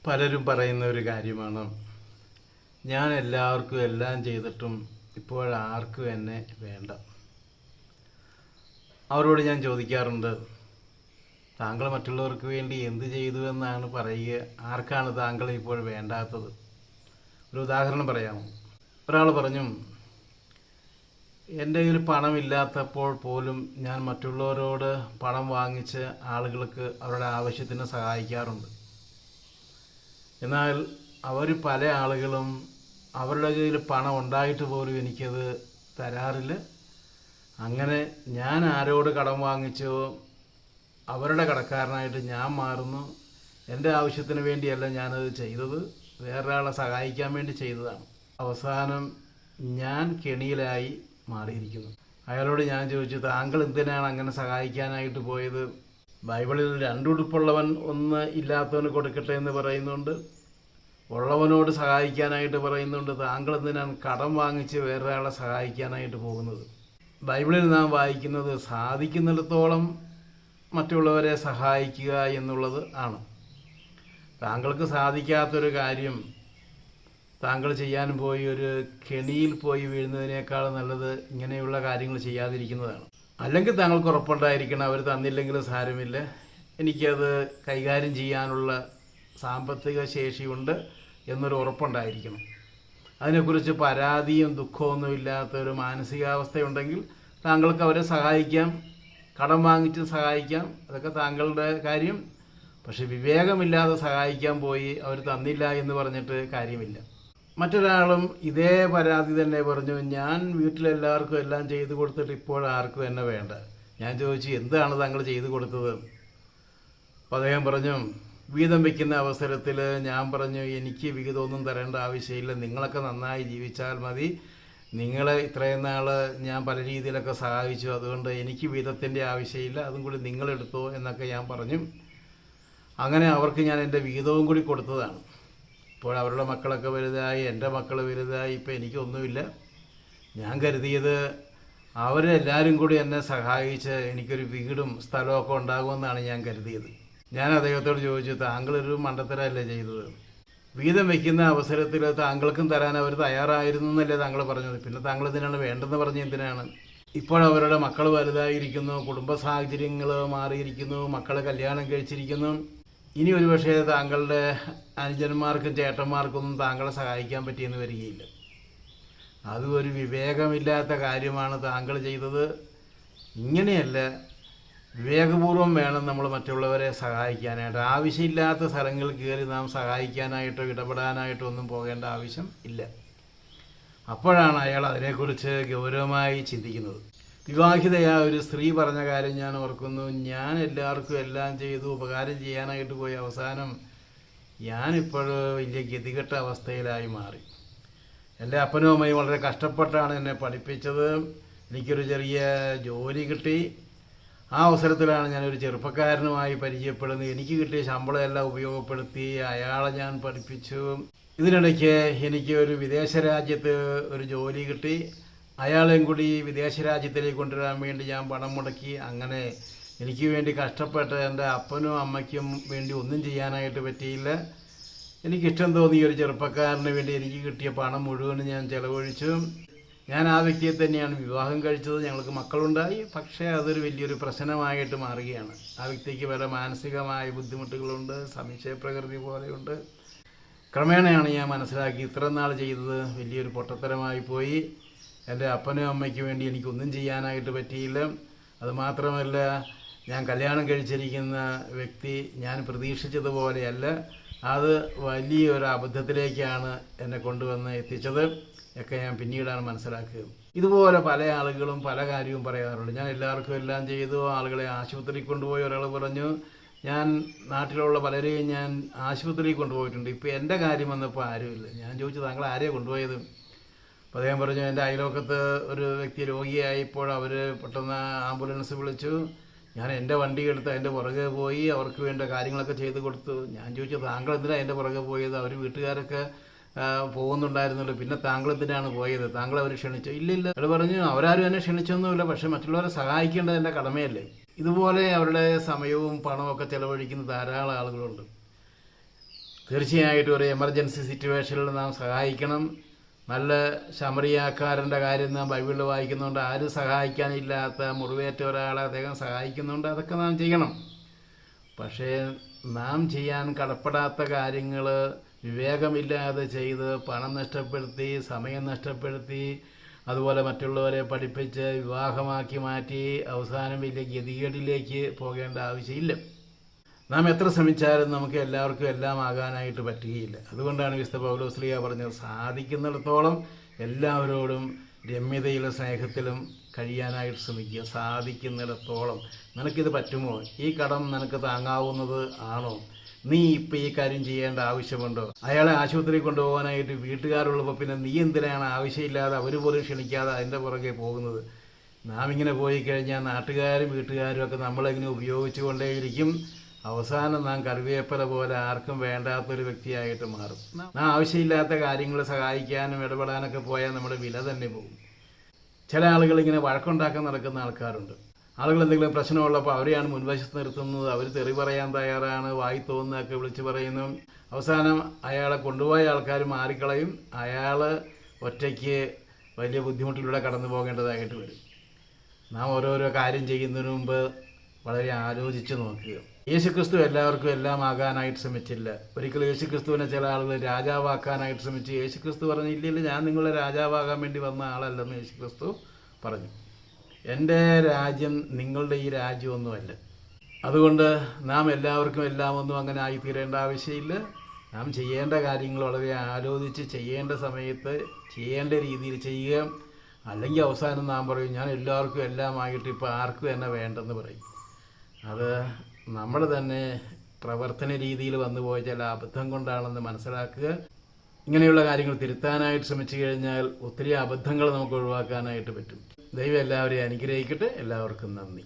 പലരും പറയുന്ന ഒരു കാര്യമാണ്, ഞാൻ എല്ലാവർക്കും എല്ലാം ചെയ്തിട്ടും ഇപ്പോഴാർക്കും എന്നെ വേണ്ട. അവരോട് ഞാൻ ചോദിക്കാറുണ്ട്, താങ്കൾ മറ്റുള്ളവർക്ക് വേണ്ടി എന്ത് ചെയ്തു എന്നാണ് പറയുക, ആർക്കാണ് താങ്കൾ ഇപ്പോൾ വേണ്ടാത്തത്? ഒരു ഉദാഹരണം പറയാമോ? ഒരാൾ പറഞ്ഞു, എൻ്റെ കയ്യിൽ പണമില്ലാത്തപ്പോൾ പോലും ഞാൻ മറ്റുള്ളവരോട് പണം വാങ്ങിച്ച് ആളുകൾക്ക് അവരുടെ ആവശ്യത്തിന് സഹായിക്കാറുണ്ട്. എന്നാൽ പല ആളുകളും അവരുടെ കയ്യിൽ പണം ഉണ്ടായിട്ട് പോലും എനിക്കത് തരാറില്ല. അങ്ങനെ ഞാൻ ആരോട് കടം വാങ്ങിച്ചോ അവരുടെ കടക്കാരനായിട്ട് ഞാൻ മാറുന്നു. എൻ്റെ ആവശ്യത്തിന് വേണ്ടിയല്ല ഞാനത് ചെയ്തത്, വേറൊരാളെ സഹായിക്കാൻ വേണ്ടി ചെയ്തതാണ്. അവസാനം ഞാൻ കെണിയിലായി മാറിയിരിക്കുന്നു. അയാളോട് ഞാൻ ചോദിച്ചു, താങ്കൾ എന്തിനാണ് അങ്ങനെ സഹായിക്കാനായിട്ട് പോയത്? ബൈബിളിൽ രണ്ടുടുപ്പുള്ളവൻ ഒന്ന് ഇല്ലാത്തവന് കൊടുക്കട്ടെ എന്ന് പറയുന്നുണ്ട്, ഉള്ളവനോട് സഹായിക്കാനായിട്ട് പറയുന്നുണ്ട്. താങ്കൾ എന്തിനാണ് കടം വാങ്ങിച്ച് വേറൊരാളെ സഹായിക്കാനായിട്ട് പോകുന്നത്? ബൈബിളിൽ നാം വായിക്കുന്നത് സാധിക്കുന്നിടത്തോളം മറ്റുള്ളവരെ സഹായിക്കുക എന്നുള്ളത് ആണ്. താങ്കൾക്ക് സാധിക്കാത്തൊരു കാര്യം താങ്കൾ ചെയ്യാൻ പോയി ഒരു കെണിയിൽ പോയി വീഴുന്നതിനേക്കാൾ നല്ലത് ഇങ്ങനെയുള്ള കാര്യങ്ങൾ ചെയ്യാതിരിക്കുന്നതാണ്. അല്ലെങ്കിൽ താങ്കൾക്ക് ഉറപ്പുണ്ടായിരിക്കണം, അവർ തന്നില്ലെങ്കിലും സാരമില്ല, എനിക്കത് കൈകാര്യം ചെയ്യാനുള്ള സാമ്പത്തിക ശേഷിയുണ്ട് എന്നൊരു ഉറപ്പുണ്ടായിരിക്കണം. അതിനെക്കുറിച്ച് പരാതിയും ദുഃഖമൊന്നും ഇല്ലാത്തൊരു മാനസികാവസ്ഥയുണ്ടെങ്കിൽ താങ്കൾക്ക് അവരെ സഹായിക്കാം, കടം വാങ്ങിച്ച് സഹായിക്കാം, അതൊക്കെ താങ്കളുടെ കാര്യം. പക്ഷെ വിവേകമില്ലാതെ സഹായിക്കാൻ പോയി അവർ തന്നില്ല എന്ന് പറഞ്ഞിട്ട് കാര്യമില്ല. മറ്റൊരാളും ഇതേ പരാതി തന്നെ പറഞ്ഞു, ഞാൻ വീട്ടിലെല്ലാവർക്കും എല്ലാം ചെയ്തു കൊടുത്തിട്ട് ഇപ്പോഴാർക്കും എന്നെ വേണ്ട. ഞാൻ ചോദിച്ചു, എന്താണ് താങ്കൾ ചെയ്തു കൊടുത്തത്? അപ്പോൾ അദ്ദേഹം പറഞ്ഞു, വീതം വയ്ക്കുന്ന അവസരത്തിൽ ഞാൻ പറഞ്ഞു, എനിക്ക് വിഹിതമൊന്നും തരേണ്ട ആവശ്യമില്ല, നിങ്ങളൊക്കെ നന്നായി ജീവിച്ചാൽ മതി, നിങ്ങളെ ഇത്രയും നാൾ ഞാൻ പല രീതിയിലൊക്കെ സഹായിച്ചു, അതുകൊണ്ട് എനിക്ക് വീതത്തിൻ്റെ ആവശ്യമില്ല, അതും കൂടി നിങ്ങളെടുത്തോ എന്നൊക്കെ ഞാൻ പറഞ്ഞു. അങ്ങനെ അവർക്ക് ഞാൻ എൻ്റെ വീതവും കൂടി കൊടുത്തതാണ്. ഇപ്പോൾ അവരുടെ മക്കളൊക്കെ വലുതായി, എൻ്റെ മക്കൾ വലുതായി, ഇപ്പോൾ എനിക്കൊന്നുമില്ല. ഞാൻ കരുതിയത് അവരെല്ലാവരും കൂടി എന്നെ സഹായിച്ച് എനിക്കൊരു വീടും സ്ഥലമൊക്കെ ഉണ്ടാകുമെന്നാണ് ഞാൻ കരുതിയത്. ഞാൻ അദ്ദേഹത്തോട് ചോദിച്ചു, താങ്കളൊരു മണ്ടത്തരമല്ലേ ചെയ്തത്? വീതം വയ്ക്കുന്ന അവസരത്തിൽ താങ്കൾക്കും തരാൻ അവർ തയ്യാറായിരുന്നു എന്നല്ലേ താങ്കൾ പറഞ്ഞത്, പിന്നെ താങ്കൾ ഇതിനാണ് വേണ്ടെന്ന് പറഞ്ഞ എന്തിനാണ്? ഇപ്പോഴവരുടെ മക്കൾ വലുതായിരിക്കുന്നു, കുടുംബ സാഹചര്യങ്ങൾ മാറിയിരിക്കുന്നു, മക്കൾ കല്യാണം കഴിച്ചിരിക്കുന്നു. ഇനി ഒരുപക്ഷെ താങ്കളുടെ അനുജന്മാർക്കും ചേട്ടന്മാർക്കൊന്നും താങ്കളെ സഹായിക്കാൻ പറ്റിയെന്ന് വരികയില്ല. അതും ഒരു വിവേകമില്ലാത്ത കാര്യമാണ് താങ്കൾ ചെയ്തത്. ഇങ്ങനെയല്ല, വിവേകപൂർവം വേണം നമ്മൾ മറ്റുള്ളവരെ സഹായിക്കാനായിട്ട്. ആവശ്യമില്ലാത്ത സ്ഥലങ്ങളിൽ കയറി നാം സഹായിക്കാനായിട്ടോ ഇടപെടാനായിട്ടോ ഒന്നും പോകേണ്ട ആവശ്യം ഇല്ല. അപ്പോഴാണ് അയാൾ അതിനെക്കുറിച്ച് ഗൗരവമായി ചിന്തിക്കുന്നത്. വിവാഹിതയായ ഒരു സ്ത്രീ പറഞ്ഞ കാര്യം ഞാൻ ഓർക്കുന്നു. ഞാൻ എല്ലാവർക്കും എല്ലാം ചെയ്തു ഉപകാരം ചെയ്യാനായിട്ട് പോയി അവസാനം ഞാനിപ്പോൾ വലിയ ഗതികെട്ട അവസ്ഥയിലായി മാറി. എൻ്റെ അപ്പനും അമ്മയും വളരെ കഷ്ടപ്പെട്ടാണ് എന്നെ പഠിപ്പിച്ചത്. എനിക്കൊരു ചെറിയ ജോലി കിട്ടി. ആ അവസരത്തിലാണ് ഞാനൊരു ചെറുപ്പക്കാരനുമായി പരിചയപ്പെടുന്നത്. എനിക്ക് കിട്ടിയ ശമ്പളം എല്ലാം ഉപയോഗപ്പെടുത്തി അയാളെ ഞാൻ പഠിപ്പിച്ചു. ഇതിനിടയ്ക്ക് എനിക്ക് ഒരു വിദേശ രാജ്യത്ത് ഒരു ജോലി കിട്ടി. അയാളെയും കൂടി വിദേശ രാജ്യത്തിലേക്ക് കൊണ്ടുവരാൻ വേണ്ടി ഞാൻ പണം മുടക്കി. അങ്ങനെ എനിക്ക് വേണ്ടി കഷ്ടപ്പെട്ട് എൻ്റെ അപ്പനും അമ്മയ്ക്കും വേണ്ടി ഒന്നും ചെയ്യാനായിട്ട് പറ്റിയില്ല. എനിക്കിഷ്ടം തോന്നിയ ഒരു ചെറുപ്പക്കാരന് വേണ്ടി എനിക്ക് കിട്ടിയ പണം മുഴുവനും ഞാൻ ചെലവഴിച്ചു. ഞാൻ ആ വ്യക്തിയെ തന്നെയാണ് വിവാഹം കഴിച്ചത്, ഞങ്ങൾക്ക് മക്കളുണ്ടായി. പക്ഷേ അതൊരു വലിയൊരു പ്രശ്നമായിട്ട് മാറുകയാണ്. ആ വ്യക്തിക്ക് പല മാനസികമായ ബുദ്ധിമുട്ടുകളുണ്ട്, സംശയപ്രകൃതി പോലെയുണ്ട്. ക്രമേണയാണ് ഞാൻ മനസ്സിലാക്കി ഇത്ര നാൾ ചെയ്തത് വലിയൊരു പൊട്ടത്തരമായി പോയി. എൻ്റെ അപ്പനും അമ്മയ്ക്ക് വേണ്ടി എനിക്കൊന്നും ചെയ്യാനായിട്ട് പറ്റിയില്ല. അതുമാത്രമല്ല, ഞാൻ കല്യാണം കഴിച്ചിരിക്കുന്ന വ്യക്തി ഞാൻ പ്രതീക്ഷിച്ചതുപോലെയല്ല. അത് വലിയൊരു അബദ്ധത്തിലേക്കാണ് എന്നെ കൊണ്ടുവന്ന് എത്തിച്ചത് ഒക്കെ ഞാൻ പിന്നീടാണ് മനസ്സിലാക്കുക. ഇതുപോലെ പല ആളുകളും പല കാര്യവും പറയാറുണ്ട്. ഞാൻ എല്ലാവർക്കും എല്ലാം ചെയ്തു, ആളുകളെ ആശുപത്രിയിൽ കൊണ്ടുപോയി. ഒരാൾ പറഞ്ഞു, ഞാൻ നാട്ടിലുള്ള പലരെയും ഞാൻ ആശുപത്രിയിൽ കൊണ്ടുപോയിട്ടുണ്ട്, ഇപ്പോൾ എൻ്റെ കാര്യം വന്നപ്പോൾ ആരുമില്ല. ഞാൻ ചോദിച്ചു, താങ്കൾ ആരെയാണ് കൊണ്ടുപോയത്? അപ്പോൾ അദ്ദേഹം പറഞ്ഞു, എൻ്റെ അയൽവക്കത്ത് ഒരു വ്യക്തി രോഗിയായപ്പോൾ അവർ പെട്ടെന്ന് ആംബുലൻസ് വിളിച്ചു. ഞാൻ എൻ്റെ വണ്ടി എടുത്ത് അതിൻ്റെ പുറകെ പോയി അവർക്ക് വേണ്ട കാര്യങ്ങളൊക്കെ ചെയ്ത് കൊടുത്തു. ഞാൻ ചോദിച്ചു, താങ്കൾ എന്തിനാണ് എൻ്റെ പുറകെ പോയത്? അവർ വീട്ടുകാരൊക്കെ പോകുന്നുണ്ടായിരുന്നല്ലോ, പിന്നെ താങ്കൾ എന്തിനാണ് പോയത്? താങ്കൾ അവർ ക്ഷണിച്ചോ? ഇല്ലില്ല. അയാൾ പറഞ്ഞു, അവരാരും എന്നെ ക്ഷണിച്ചൊന്നുമില്ല, പക്ഷെ മറ്റുള്ളവരെ സഹായിക്കേണ്ടത് എൻ്റെ കടമയല്ലേ. ഇതുപോലെ അവരുടെ സമയവും പണമൊക്കെ ചെലവഴിക്കുന്ന ധാരാളം ആളുകളുണ്ട്. തീർച്ചയായിട്ടും ഒരു എമർജൻസി സിറ്റുവേഷനിൽ നാം സഹായിക്കണം. നല്ല ശമറിയാക്കാരൻ്റെ കാര്യം നാം ബൈബിളിൽ വായിക്കുന്നുണ്ട്. ആരും സഹായിക്കാനില്ലാത്ത മുറിവേറ്റ ഒരാളെ അദ്ദേഹം സഹായിക്കുന്നുണ്ട്. അതൊക്കെ നാം ചെയ്യണം. പക്ഷേ നാം ചെയ്യാൻ കടപ്പെടാത്ത കാര്യങ്ങൾ വിവേകമില്ലാതെ ചെയ്ത് പണം നഷ്ടപ്പെടുത്തി, സമയം നഷ്ടപ്പെടുത്തി, അതുപോലെ മറ്റുള്ളവരെ പഠിപ്പിച്ച് വിവാഹമാക്കി മാറ്റി അവസാനം വലിയ ഗതികേടിലേക്ക് പോകേണ്ട ആവശ്യമില്ല. നാം എത്ര ശ്രമിച്ചാലും നമുക്ക് എല്ലാവർക്കും എല്ലാം ആകാനായിട്ട് പറ്റുകയില്ല. അതുകൊണ്ടാണ് വിശുദ്ധ പൗലോസ്ലീഹ പറഞ്ഞത്, സാധിക്കുന്നിടത്തോളം എല്ലാവരോടും രമ്യതയിലും സ്നേഹത്തിലും കഴിയാനായിട്ട് ശ്രമിക്കുക. സാധിക്കുന്നിടത്തോളം നിനക്കിത് പറ്റുമോ? ഈ കടം നിനക്ക് താങ്ങാവുന്നത് ആണോ? നീ ഇപ്പം ഈ കാര്യം ചെയ്യേണ്ട ആവശ്യമുണ്ടോ? അയാളെ ആശുപത്രിയിൽ കൊണ്ടുപോകാനായിട്ട് വീട്ടുകാരുള്ളപ്പോൾ പിന്നെ നീ എന്തിനാണ് ആവശ്യമില്ലാതെ അവർ പോലും ക്ഷണിക്കാതെ അതിൻ്റെ പുറകെ പോകുന്നത്? നാം ഇങ്ങനെ പോയി കഴിഞ്ഞാൽ നാട്ടുകാരും വീട്ടുകാരും ഒക്കെ നമ്മളെങ്ങനെ ഉപയോഗിച്ചു കൊണ്ടേയിരിക്കും. അവസാനം നാം കറിവേപ്പില പോലെ ആർക്കും വേണ്ടാത്തൊരു വ്യക്തിയായിട്ട് മാറും. നാം ആവശ്യമില്ലാത്ത കാര്യങ്ങൾ സഹായിക്കാനും ഇടപെടാനൊക്കെ പോയാൽ നമ്മുടെ വില തന്നെ പോകും. ചില ആളുകൾ ഇങ്ങനെ വഴക്കുണ്ടാക്കാൻ നടക്കുന്ന ആൾക്കാരുണ്ട്. ആളുകൾ എന്തെങ്കിലും പ്രശ്നമുള്ളപ്പോൾ അവരെയാണ് മുൻവശത്ത് നിർത്തുന്നത്. അവർ തെറി പറയാൻ തയ്യാറാണ്, വായി തോന്നുന്നതൊക്കെ വിളിച്ച് പറയുന്നു. അവസാനം അയാളെ കൊണ്ടുപോയ ആൾക്കാർ മാറിക്കളയും. അയാൾ ഒറ്റയ്ക്ക് വലിയ ബുദ്ധിമുട്ടിലൂടെ കടന്നു പോകേണ്ടതായിട്ട് വരും. നാം ഓരോരോ കാര്യം ചെയ്യുന്നതിന് മുമ്പ് വളരെ ആലോചിച്ച് നോക്കുക. യേശുക്രിസ്തു എല്ലാവർക്കും എല്ലാം ആകാനായിട്ട് ശ്രമിച്ചില്ല. ഒരിക്കലും യേശുക്രിസ്തുവിനെ ചില ആളുകൾ രാജാവാക്കാനായിട്ട് ശ്രമിച്ചു. യേശുക്രിസ്തു പറഞ്ഞു, ഇല്ലില്ല, ഞാൻ നിങ്ങളെ രാജാവാകാൻ വേണ്ടി വന്ന ആളല്ലെന്ന് യേശുക്രിസ്തു പറഞ്ഞു. എൻ്റെ രാജ്യം നിങ്ങളുടെ ഈ രാജ്യമൊന്നുമല്ല. അതുകൊണ്ട് നാം എല്ലാവർക്കും എല്ലാമൊന്നും അങ്ങനെ ആയിത്തീരേണ്ട ആവശ്യമില്ല. നാം ചെയ്യേണ്ട കാര്യങ്ങൾ വളരെ ആലോചിച്ച് ചെയ്യേണ്ട സമയത്ത് ചെയ്യേണ്ട രീതിയിൽ ചെയ്യുക. അല്ലെങ്കിൽ അവസാനം നാം പറയും, ഞാൻ എല്ലാവർക്കും എല്ലാമായിട്ട് ഇപ്പോൾ ആർക്കും എന്നെ വേണ്ടെന്ന് പറയും. അത് നമ്മൾ തന്നെ പ്രവർത്തന രീതിയിൽ വന്നുപോയ ചില അബദ്ധം കൊണ്ടാണെന്ന് മനസ്സിലാക്കുക. ഇങ്ങനെയുള്ള കാര്യങ്ങൾ തിരുത്താനായിട്ട് ശ്രമിച്ചു കഴിഞ്ഞാൽ ഒത്തിരി അബദ്ധങ്ങൾ നമുക്ക് ഒഴിവാക്കാനായിട്ട് പറ്റും. ദൈവം എല്ലാവരെയും അനുഗ്രഹിക്കട്ടെ. എല്ലാവർക്കും നന്ദി.